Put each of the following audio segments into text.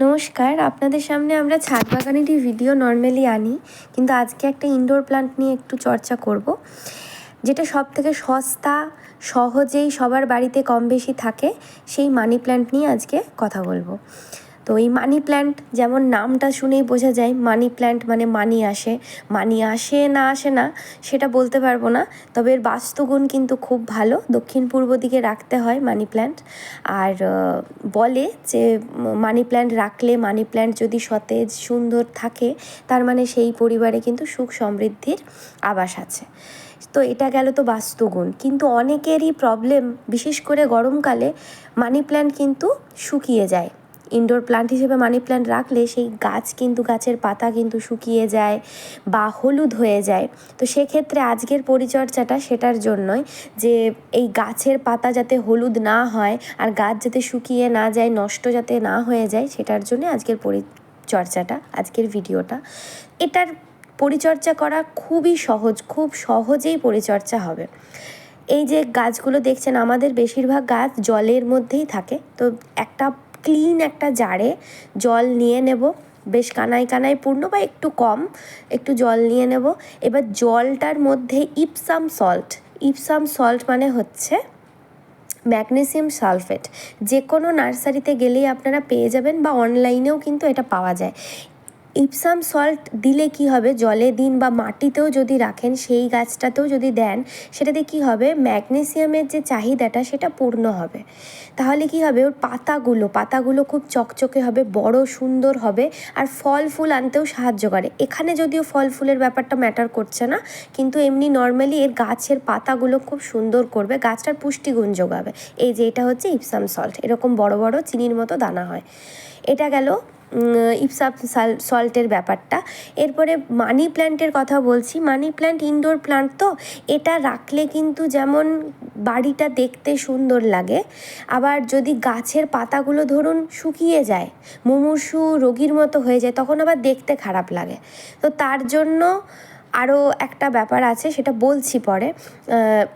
নমস্কার, আপনাদের সামনে আমরা ছাদ বাগানেরই ভিডিও নর্মালি আনি, কিন্তু আজকে একটা ইনডোর প্ল্যান্ট নিয়ে একটু চর্চা করব, যেটা সব থেকে সস্তা, সহজেই সবার বাড়িতে কম বেশি থাকে, সেই মানি প্ল্যান্ট নিয়ে আজকে কথা বলবো। তো এই মানি প্ল্যান্ট, যেমন নামটা শুনেই বোঝা যায় মানি প্ল্যান্ট মানে মানি আসে না আসে না সেটা বলতে পারবো না, তবে এর বাস্তুগুণ কিন্তু খুব ভালো। দক্ষিণ পূর্ব দিকে রাখতে হয় মানি প্ল্যান্ট। আর বলে যে মানি প্ল্যান্ট রাখলে, মানি প্ল্যান্ট যদি সতেজ সুন্দর থাকে, তার মানে সেই পরিবারে কিন্তু সুখ সমৃদ্ধির আবাস আছে। তো এটা গেল তো বাস্তুগুণ, কিন্তু অনেকেরই প্রবলেম, বিশেষ করে গরমকালে মানি প্ল্যান্ট কিন্তু শুকিয়ে যায়। ইনডোর প্ল্যান্ট হিসেবে মানি প্ল্যান্ট রাখলে সেই গাছের পাতা কিন্তু শুকিয়ে যায় বা হলুদ হয়ে যায়। তো সেক্ষেত্রে আজকের পরিচর্যাটা সেটার জন্যই, যে এই গাছের পাতা যাতে হলুদ না হয় আর গাছ যাতে শুকিয়ে না যায়, নষ্ট যাতে না হয়ে যায়, সেটার জন্য আজকের পরিচর্যাটা, আজকের ভিডিওটা। এটার পরিচর্যা করা খুবই সহজ, খুব সহজেই পরিচর্যা হবে। এই যে গাছগুলো দেখছেন, আমাদের বেশিরভাগ গাছ জলের মধ্যেই থাকে। তো একটা ক্লিন একটা জারে জল নিয়ে নেব, বেশ কানায় কানায় পূর্ণ বা একটু কম, একটু জল নিয়ে নেব। এবার জলটার মধ্যে ইপসাম সল্ট মানে হচ্ছে ম্যাগনেসিয়াম সালফেট। যে কোনো নার্সারিতে গেলেই আপনারা পেয়ে যাবেন, বা অনলাইনেও কিন্তু এটা পাওয়া যায়। ইপসাম সল্ট দিলে কি হবে, জলে দিন বা মাটিতেও যদি রাখেন, সেই গাছটাতেও যদি দেন, সেটাতে কি হবে, ম্যাগনেসিয়ামের যে চাহিদাটা সেটা পূর্ণ হবে। তাহলে কি হবে, ওর পাতাগুলো খুব চকচকে হবে, বড় সুন্দর হবে, আর ফল ফুল আনতেও সাহায্য করে। এখানে যদিও ফল ফুলের ব্যাপারটা ম্যাটার করছে না, কিন্তু এমনি নর্মালি এর গাছের পাতাগুলো খুব সুন্দর করবে, গাছটার পুষ্টিগুণ যোগাবে। এই যে এটা হচ্ছে ইপসাম সল্ট, এরকম বড় বড় চিনির মতো দানা হয়। এটা গেল ইপসাম সল্টের ব্যাপারটা। এরপরে মানি প্ল্যান্টের কথা বলছি। মানি প্ল্যান্ট ইনডোর প্ল্যান্ট, তো এটা রাখলে কিন্তু যেমন বাড়িটা দেখতে সুন্দর লাগে, আবার যদি গাছের পাতাগুলো ধরুন শুকিয়ে যায়, মুমূর্ষু রোগীর মতো হয়ে যায়, তখন আবার দেখতে খারাপ লাগে। তো তার জন্য আরও একটা ব্যাপার আছে, সেটা বলছি পরে।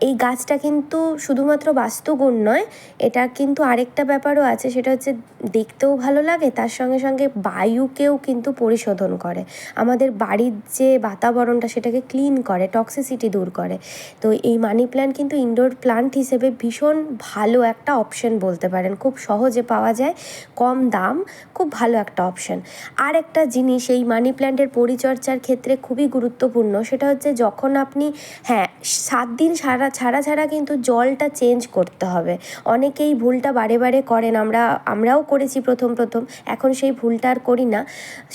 এই গাছটা কিন্তু শুধুমাত্র বাস্তুগুণ নয়, এটা কিন্তু আরেকটা ব্যাপারও আছে, সেটা হচ্ছে দেখতেও ভালো লাগে, তার সঙ্গে সঙ্গে বায়ুকেও কিন্তু পরিশোধন করে। আমাদের বাড়ির যে বাতাবরণটা সেটাকে ক্লিন করে, টক্সিসিটি দূর করে। তো এই মানি প্ল্যান্ট কিন্তু ইনডোর প্ল্যান্ট হিসেবে ভীষণ ভালো একটা অপশন বলতে পারেন। খুব সহজে পাওয়া যায়, কম দাম, খুব ভালো একটা অপশন। আর একটা জিনিস এই মানি প্ল্যান্টের পরিচর্যার ক্ষেত্রে খুবই গুরুত্বপূর্ণ, সেটা হচ্ছে যখন আপনি 7 দিন ছাড়া কিন্তু জলটা চেঞ্জ করতে হবে। অনেকেই ভুলটা বারে করেন, আমরাও করেছি প্রথম, এখন সেই ভুলটা আর করি না।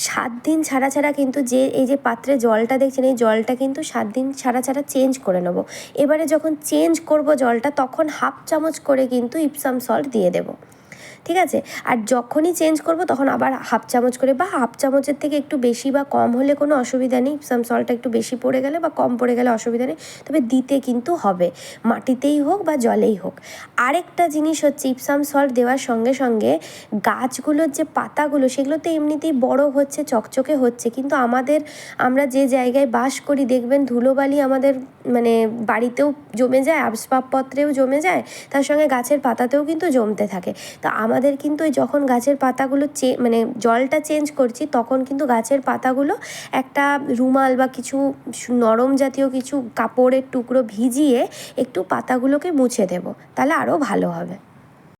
7 দিন ছাড়া কিন্তু এই যে পাত্রে জলটা দেখছেন, এই জলটা কিন্তু 7 দিন ছাড়া চেঞ্জ করে নেব। এবারে যখন চেঞ্জ করব জলটা, তখন হাফ চামচ করে কিন্তু ইপসাম সল্ট দিয়ে দেবো, ঠিক আছে? আর যখনই চেঞ্জ করব তখন আবার হাফ চামচ করে, বা হাফ চামচের থেকে একটু বেশি বা কম হলে কোনো অসুবিধা নেই। ইপসাম সল্টটা একটু বেশি পড়ে গেলে বা কম পড়ে গেলে অসুবিধা নেই, তবে দিতে কিন্তু হবে, মাটিতেই হোক বা জলেই হোক। আরেকটা জিনিস হচ্ছে, ইপসাম সল্ট দেওয়ার সঙ্গে সঙ্গে গাছগুলোর যে পাতাগুলো, সেগুলো তো এমনিতেই বড় হচ্ছে, চকচকে হচ্ছে, কিন্তু আমরা যে জায়গায় বাস করি, দেখবেন ধুলোবালি আমাদের মানে বাড়িতেও জমে যায়, আসবাবপত্রেও জমে যায়, তার সঙ্গে গাছের পাতাতেও কিন্তু জমতে থাকে। তো আমাদের কিন্তু যখন গাছের পাতাগুলো জলটা চেঞ্জ করছি, তখন কিন্তু গাছের পাতাগুলো একটা রুমাল বা কিছু নরম জাতীয় কিছু কাপড়ের টুকরো ভিজিয়ে একটু পাতাগুলোকে মুছে দেব, তাহলে আরও ভালো হবে।